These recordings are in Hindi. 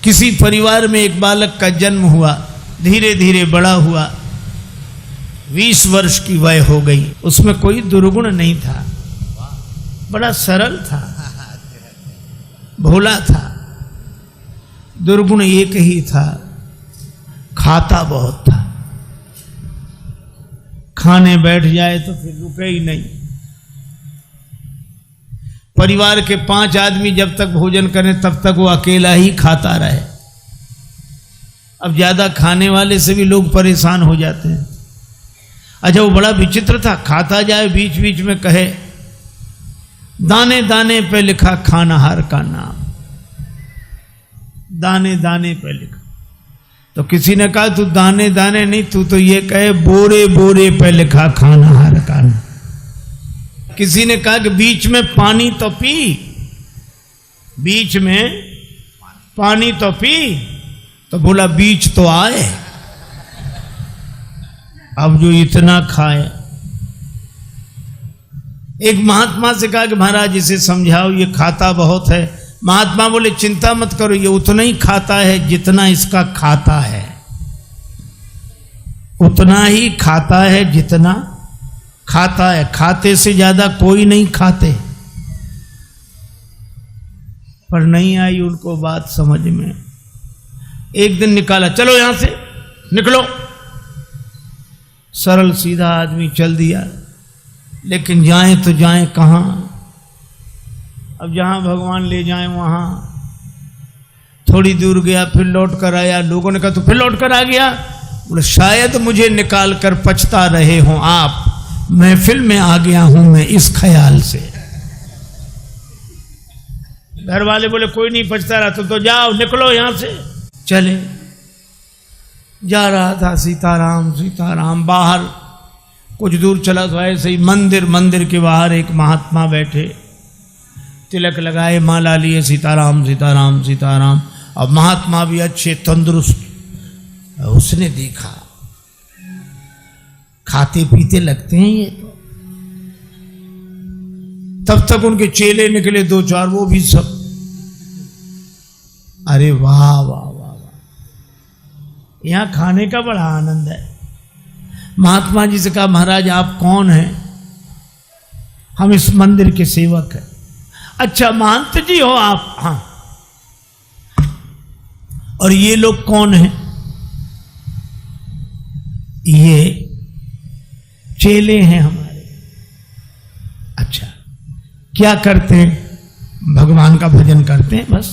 किसी परिवार में एक बालक का जन्म हुआ, धीरे धीरे बड़ा हुआ, 20 वर्ष की वय हो गई। उसमें कोई दुर्गुण नहीं था, बड़ा सरल था, भोला था। दुर्गुण एक ही था, खाता बहुत था। खाने बैठ जाए तो फिर रुके ही नहीं। परिवार के 5 आदमी जब तक भोजन करें तब तक वो अकेला ही खाता रहे। अब ज्यादा खाने वाले से भी लोग परेशान हो जाते हैं। अच्छा, वो बड़ा विचित्र था, खाता जाए बीच बीच में कहे दाने दाने पे लिखा खानाहार का नाम, दाने दाने पे लिखा। तो किसी ने कहा तू दाने दाने नहीं, तू तो ये कहे बोरे बोरे पे लिखा खानाहार का नाम। किसी ने कहा कि बीच में पानी तो पी, बीच में पानी तो पी, तो बोला बीच तो आए। अब जो इतना खाए। एक महात्मा से कहा कि महाराज इसे समझाओ, ये खाता बहुत है। महात्मा बोले चिंता मत करो, ये उतना ही खाता है जितना इसका खाता है, उतना ही खाता है जितना खाता है। खाते से ज्यादा कोई नहीं खाते। पर नहीं आई उनको बात समझ में। एक दिन निकाला, चलो यहां से निकलो। सरल सीधा आदमी चल दिया, लेकिन जाएं तो जाएं कहां। अब जहां भगवान ले जाएं वहां। थोड़ी दूर गया, फिर लौट कर आया। लोगों ने कहा तो फिर लौट कर आ गया। बोले शायद मुझे निकाल कर पछता रहे हों आप, महफिल में आ गया हूं मैं इस ख्याल से। घर वाले बोले कोई नहीं पछता रहा तो जाओ, निकलो यहां से। चले, जा रहा था सीताराम सीताराम। बाहर कुछ दूर चला तो ऐसे ही मंदिर के बाहर एक महात्मा बैठे, तिलक लगाए, माला लिए, सीताराम सीताराम सीताराम। अब महात्मा भी अच्छे तंदुरुस्त। उसने देखा खाते पीते लगते हैं ये तो। तब तक उनके चेले निकले 2-4, वो भी सब। अरे वाह वाह वाह वाह, यहां खाने का बड़ा आनंद है। महात्मा जी से कहा महाराज आप कौन हैं? हम इस मंदिर के सेवक हैं। अच्छा महंत जी हो आप? हाँ। और ये लोग कौन हैं? ये चेले हैं हमारे। अच्छा, क्या करते हैं? भगवान का भजन करते हैं बस।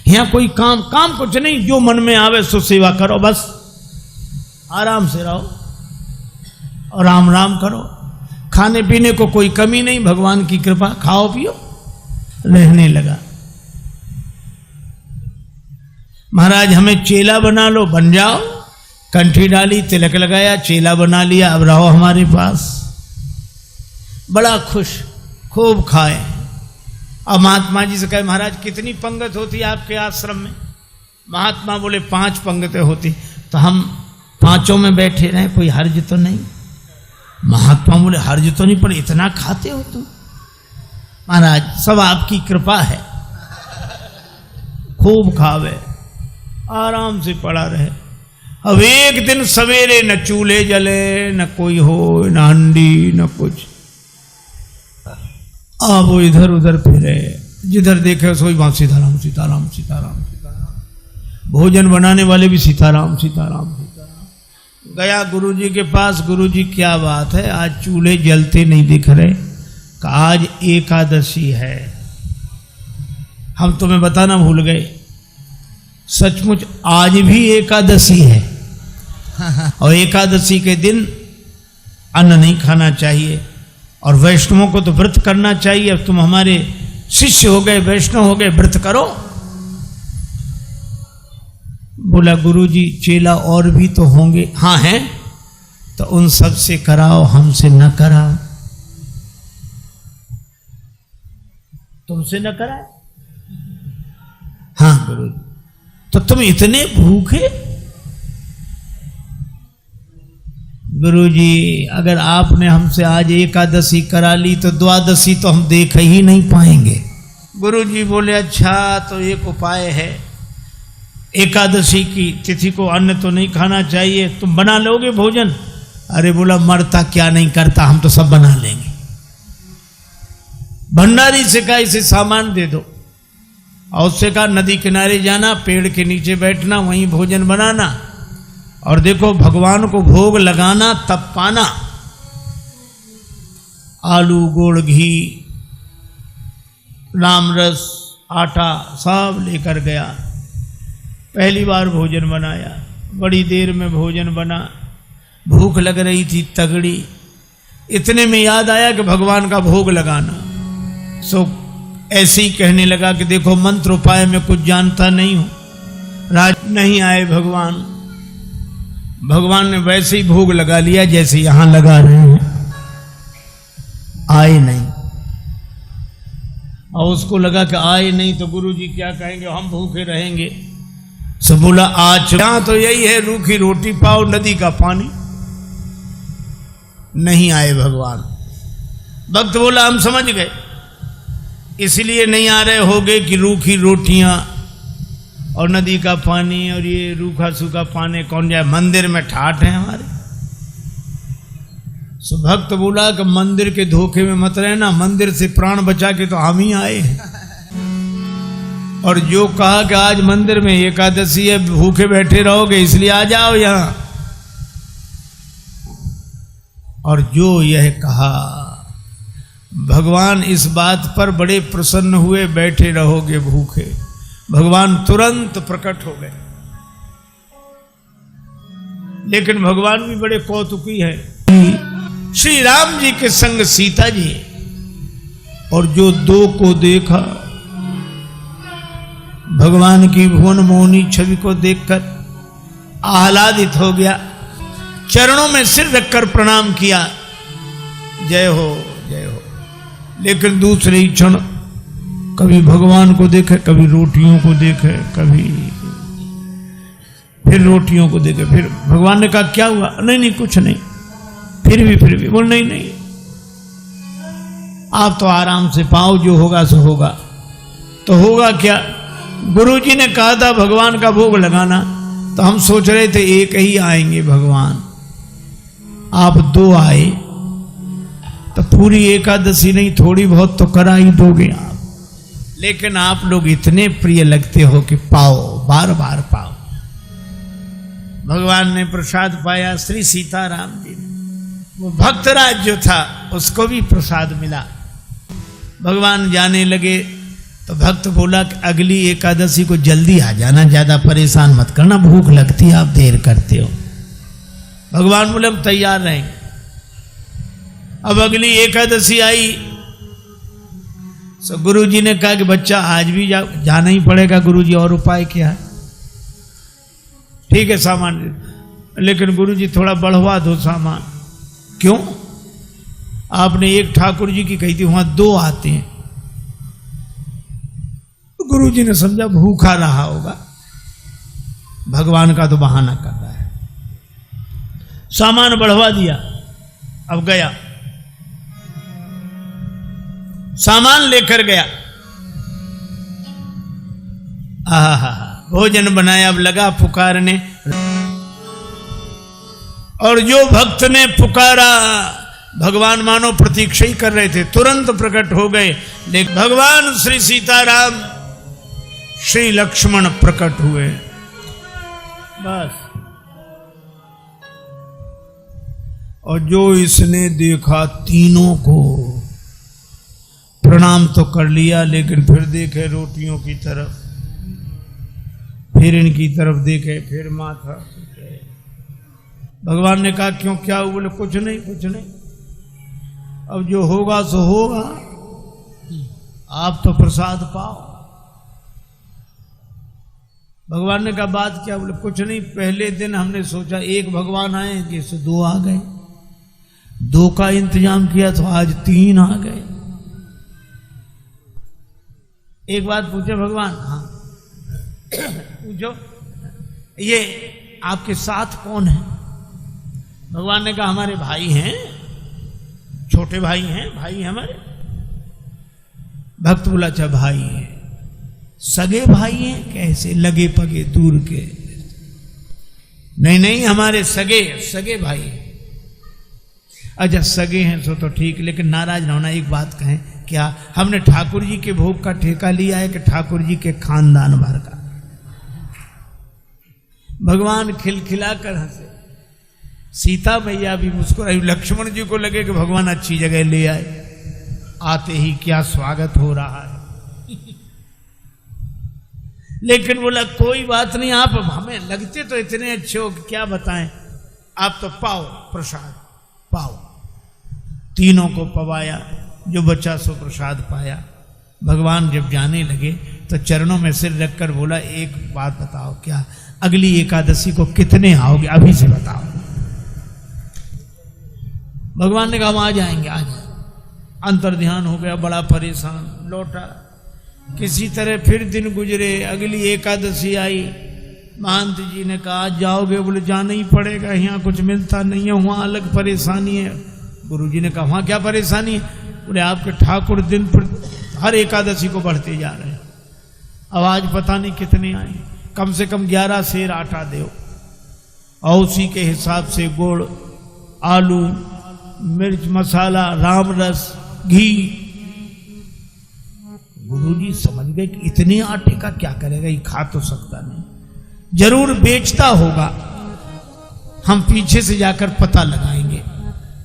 यहां कोई काम कुछ नहीं, जो मन में आवे सो सेवा करो बस। आराम से रहो और राम राम करो। खाने पीने को कोई कमी नहीं, भगवान की कृपा, खाओ पियो। रहने लगा। महाराज हमें चेला बना लो, बन जाओ। कंठी डाली, तिलक लगाया, चेला बना लिया, अब रहो हमारे पास। बड़ा खुश, खूब खाए। अब महात्मा जी से कहे महाराज कितनी पंगत होती है आपके आश्रम में? महात्मा बोले 5 पंगतें होती। तो हम 5 में बैठे रहे, कोई हर्ज तो नहीं? महात्मा बोले हर्ज तो नहीं, पर इतना खाते हो तुम? महाराज सब आपकी कृपा है। खूब खावे, आराम से पड़ा रहे। अब एक दिन सवेरे न चूल्हे जले, न कोई हो, न हंडी, न कुछ। अब वो इधर उधर फिरे, जिधर देखे सोई वहां सीताराम सीताराम सीताराम सीताराम। भोजन बनाने वाले भी सीताराम सीताराम सीताराम। गया गुरुजी के पास, गुरुजी क्या बात है, आज चूल्हे जलते नहीं दिख रहे? आज एकादशी है। हम तुम्हें बताना भूल गए, सचमुच आज भी एकादशी है। और एकादशी के दिन अन्न नहीं खाना चाहिए, और वैष्णवों को तो व्रत करना चाहिए। अब तुम हमारे शिष्य हो गए, वैष्णव हो गए, व्रत करो। बोला गुरुजी चेला और भी तो होंगे। हाँ हैं, तो उन सब से कराओ, हमसे न कराओ। तुमसे न कराए? हाँ गुरुजी। तो तुम इतने भूखे? गुरुजी अगर आपने हमसे आज एकादशी करा ली तो द्वादशी तो हम देख ही नहीं पाएंगे। गुरु जी बोले अच्छा तो एक उपाय है, एकादशी की तिथि को अन्न तो नहीं खाना चाहिए, तुम बना लोगे भोजन? अरे बोला मरता क्या नहीं करता, हम तो सब बना लेंगे। भंडारी से कहा इसे सामान दे दो, और उससे कहा नदी किनारे जाना, पेड़ के नीचे बैठना, वहीं भोजन बनाना, और देखो भगवान को भोग लगाना तब पाना। आलू, गुड़, घी, राम रस, आटा सब लेकर गया। पहली बार भोजन बनाया, बड़ी देर में भोजन बना, भूख लग रही थी तगड़ी। इतने में याद आया कि भगवान का भोग लगाना। सो ऐसे ही कहने लगा कि देखो मंत्र उपाय में कुछ जानता नहीं हूं। राज नहीं आए भगवान, भगवान ने वैसे ही भोग लगा लिया जैसे यहां लगा रहे हैं, आए नहीं। और उसको लगा कि आए नहीं तो गुरु जी क्या कहेंगे, हम भूखे रहेंगे। सो बोला आज यहां तो यही है, रूखी रोटी पाओ, नदी का पानी। नहीं आए भगवान। भक्त बोला हम समझ गए, इसलिए नहीं आ रहे होगे कि रूखी रोटियां और नदी का पानी और ये रूखा सूखा पानी कौन जाए, मंदिर में ठाठ है हमारे। सो भक्त बोला कि मंदिर के धोखे में मत रहना, मंदिर से प्राण बचा के तो हम ही आए हैं। और जो कहा कि आज मंदिर में एकादशी है, भूखे बैठे रहोगे इसलिए आ जाओ यहां, और जो यह कहा भगवान इस बात पर बड़े प्रसन्न हुए, बैठे रहोगे भूखे। भगवान तुरंत प्रकट हो गए। लेकिन भगवान भी बड़े कौतुकी है। श्री राम जी के संग सीता जी, और जो दो को देखा, भगवान की भुवन मोहनी छवि को देखकर आह्लादित हो गया, चरणों में सिर रखकर प्रणाम किया, जय हो जय हो। लेकिन दूसरे ही क्षण कभी भगवान को देखे, कभी रोटियों को देखे, कभी फिर रोटियों को देखे। फिर भगवान ने कहा क्या हुआ? नहीं नहीं कुछ नहीं। फिर भी बोल नहीं नहीं, आप तो आराम से पाओ, जो होगा सो होगा। तो होगा क्या? गुरुजी ने कहा था भगवान का भोग लगाना, तो हम सोच रहे थे एक ही आएंगे भगवान, आप दो आए तो पूरी एकादशी नहीं थोड़ी बहुत तो करा ही दोगे आप। लेकिन आप लोग इतने प्रिय लगते हो कि पाओ, बार बार पाओ। भगवान ने प्रसाद पाया, श्री सीताराम जी ने। वो भक्तराज जो था उसको भी प्रसाद मिला। भगवान जाने लगे तो भक्त बोला कि अगली एकादशी को जल्दी आ जाना, ज्यादा परेशान मत करना, भूख लगती है, आप देर करते हो। भगवान बोले हम तैयार रहेंगे। अब अगली एकादशी आई, तो गुरुजी ने कहा कि बच्चा आज भी जाना ही पड़ेगा। गुरुजी और उपाय क्या है? ठीक है सामान, लेकिन गुरुजी थोड़ा बढ़वा दो सामान। क्यों? आपने एक ठाकुर जी की कही थी, वहां दो आते हैं। गुरुजी ने समझा भूखा रहा होगा, भगवान का तो बहाना कर रहा है। सामान बढ़वा दिया। अब गया, सामान लेकर गया, आहा भोजन बनाया। अब लगा पुकारने, और जो भक्त ने पुकारा भगवान मानो प्रतीक्षा ही कर रहे थे, तुरंत प्रकट हो गए। लेकिन भगवान श्री सीताराम श्री लक्ष्मण प्रकट हुए। बस, और जो इसने देखा तीनों को प्रणाम तो कर लिया, लेकिन फिर देखे रोटियों की तरफ, फिर इनकी तरफ देखे, फिर माथा। भगवान ने कहा क्यों, क्या हुआ? बोले कुछ नहीं कुछ नहीं, अब जो होगा सो होगा, आप तो प्रसाद पाओ। भगवान ने कहा बात क्या? बोले कुछ नहीं, पहले दिन हमने सोचा एक भगवान आएंगे, सो दो आ गए, दो का इंतजाम किया तो आज तीन आ गए। एक बात पूछे भगवान? हाँ पूछो, ये आपके साथ कौन है? भगवान ने कहा हमारे भाई हैं, छोटे भाई हैं, भाई हमारे। भक्त बोला अच्छा भाई है। सगे भाई हैं कैसे? लगे पगे दूर के? नहीं नहीं, हमारे सगे भाई हैं। अच्छा सगे हैं तो ठीक, लेकिन नाराज ना होना, एक बात कहें, क्या हमने ठाकुर जी के भोग का ठेका लिया है कि ठाकुर जी के खानदान भर का? भगवान खिलखिला कर हंसे, सीता मैया भी मुस्कुराई, लक्ष्मण जी को लगे कि भगवान अच्छी जगह ले आए, आते ही क्या स्वागत हो रहा है। लेकिन बोला कोई बात नहीं, आप हमें लगते तो इतने अच्छे हो कि क्या बताएं, आप तो पाओ प्रसाद पाओ। तीनों को पवाया, जो बचा सो प्रसाद पाया। भगवान जब जाने लगे तो चरणों में सिर रखकर बोला एक बात बताओ, क्या अगली एकादशी को कितने आओगे? अभी से बताओ। भगवान ने कहा हम आ जाएंगे, आ जाएंगे। अंतर ध्यान हो गया, बड़ा परेशान लौटा। किसी तरह फिर दिन गुजरे, अगली एकादशी आई। महंत जी ने कहा आज जाओगे? बोले जाना ही पड़ेगा, यहाँ कुछ मिलता नहीं है, वहाँ अलग परेशानी है। गुरु जी ने कहा वहाँ क्या परेशानी है? बोले आपके ठाकुर दिन पर हर एकादशी को बढ़ते जा रहे हैं, अब आज पता नहीं कितने आए, कम से कम 11 सेर आटा दो, और उसी के हिसाब से गुड़, आलू, मिर्च मसाला, राम रस, घी। गुरुजी समझ गए कि इतने आटे का क्या करेगा, ये खा तो सकता नहीं, जरूर बेचता होगा, हम पीछे से जाकर पता लगाएंगे।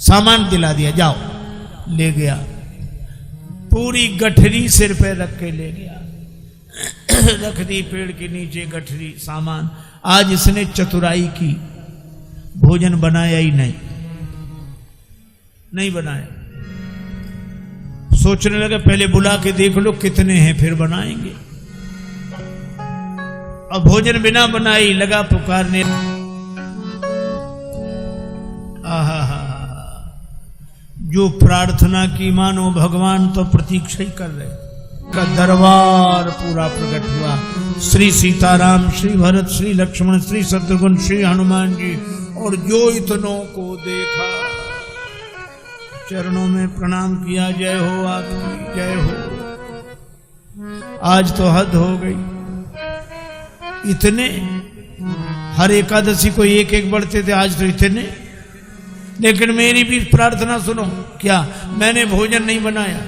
सामान दिला दिया, जाओ। ले गया, पूरी गठरी सिर पे रख के ले गया, रख दी पेड़ के नीचे गठरी सामान। आज इसने चतुराई की, भोजन बनाया ही नहीं बनाया। सोचने लगे पहले बुला के देख लो कितने हैं फिर बनाएंगे। और भोजन बिना बनाई लगा पुकारने, आहा जो प्रार्थना की मानो भगवान तो प्रतीक्षा ही कर रहे। का दरबार पूरा प्रकट हुआ। श्री सीताराम, श्री भरत, श्री लक्ष्मण, श्री शत्रुघ्न, श्री हनुमान जी, और जो इतनों को देखा चरणों में प्रणाम किया। जय हो आपकी, जय हो। आज तो हद हो गई, इतने हर एकादशी को एक एक बढ़ते थे, आज तो इतने। लेकिन मेरी भी प्रार्थना सुनो, क्या मैंने भोजन नहीं बनाया,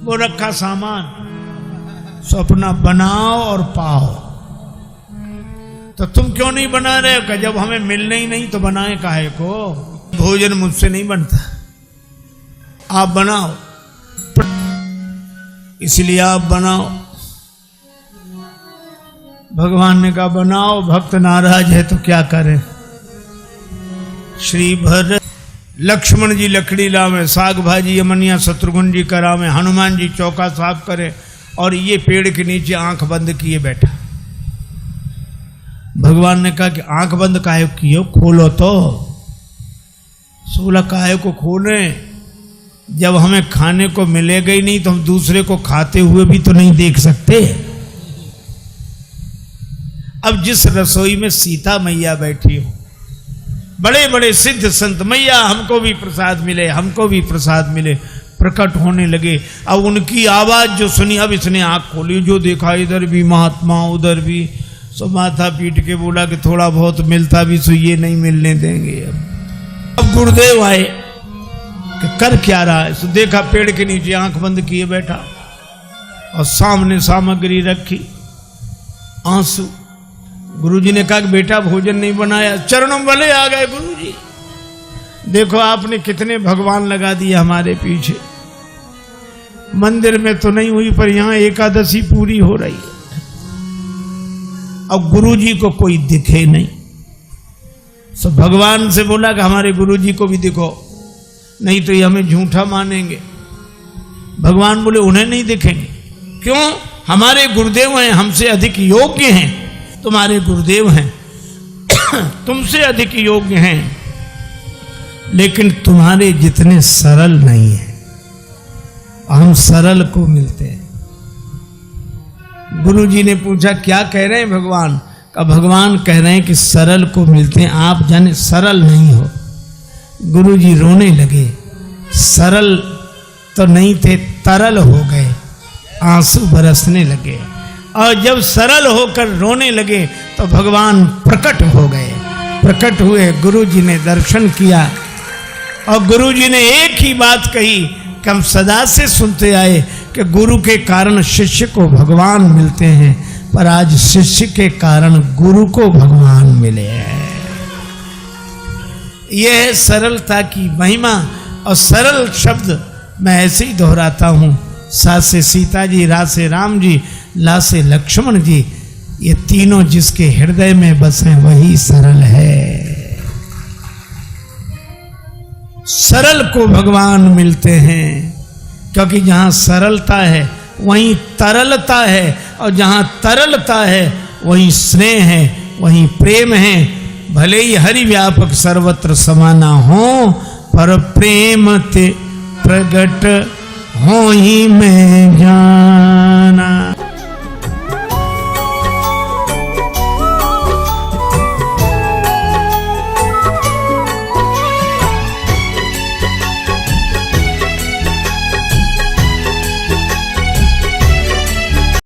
वो रखा सामान, सो अपना बनाओ और पाओ। तो तुम क्यों नहीं बना रहे हो? जब हमें मिलने ही नहीं तो बनाए काहे को? भोजन मुझसे नहीं बनता, आप बनाओ, इसलिए आप बनाओ। भगवान ने कहा बनाओ, भक्त नाराज है तो क्या करें। श्री भरत लक्ष्मण जी लकड़ी लावे, साग भाजी यमनिया शत्रुघ्न जी करावे, हनुमान जी चौका साफ करे, और ये पेड़ के नीचे आंख बंद किए बैठा। भगवान ने कहा कि आंख बंद काहे किए, खोलो तो। सोला काहे को खोले, जब हमें खाने को मिलेगा ही नहीं तो हम दूसरे को खाते हुए भी तो नहीं देख सकते। अब जिस रसोई में सीता मैया बैठी हो, बड़े बड़े सिद्ध संत, मैया हमको भी प्रसाद मिले, हमको भी प्रसाद मिले, प्रकट होने लगे। अब उनकी आवाज जो सुनी, अब इसने आंख खोली, जो देखा इधर भी महात्मा उधर भी, सो माथा पीट के बोला कि थोड़ा बहुत मिलता भी सो ये नहीं मिलने देंगे। अब गुरुदेव आए कि कर क्या रहा है, सो देखा पेड़ के नीचे आंख बंद किए बैठा, और सामने सामग्री रखी, आंसू। गुरुजी ने कहा कि बेटा भोजन नहीं बनाया, चरणों वाले आ गए। गुरुजी देखो आपने कितने भगवान लगा दिए हमारे पीछे, मंदिर में तो नहीं हुई पर यहां एकादशी पूरी हो रही है। अब गुरुजी को कोई दिखे नहीं, सब भगवान से बोला कि हमारे गुरुजी को भी दिखो, नहीं तो ये हमें झूठा मानेंगे। भगवान बोले उन्हें नहीं दिखेंगे, क्यों? हमारे गुरुदेव हैं, हमसे अधिक योग्य हैं, तुम्हारे गुरुदेव हैं तुमसे अधिक योग्य हैं, लेकिन तुम्हारे जितने सरल नहीं है। हम सरल को मिलते हैं। गुरुजी ने पूछा क्या कह रहे हैं भगवान? का भगवान कह रहे हैं कि सरल को मिलते हैं, आप जाने सरल नहीं हो। गुरुजी रोने लगे। सरल तो नहीं थे, तरल हो गए, आंसू बरसने लगे। और जब सरल होकर रोने लगे तो भगवान प्रकट हो गए। प्रकट हुए, गुरु जी ने दर्शन किया और गुरु जी ने एक ही बात कही कि हम सदा से सुनते आए कि गुरु के कारण शिष्य को भगवान मिलते हैं, पर आज शिष्य के कारण गुरु को भगवान मिले हैं। यह है सरलता की महिमा। और सरल शब्द मैं ऐसे ही दोहराता हूं, सा से सीता जी, रा से राम जी, ला से लक्ष्मण जी, ये तीनों जिसके हृदय में बसे वही सरल है। सरल को भगवान मिलते हैं, क्योंकि जहां सरलता है वहीं तरलता है, और जहां तरलता है वहीं स्नेह है, वहीं प्रेम है। भले ही हरि व्यापक सर्वत्र समाना हो, पर प्रेम ते प्रगट हो ही मैं जाना।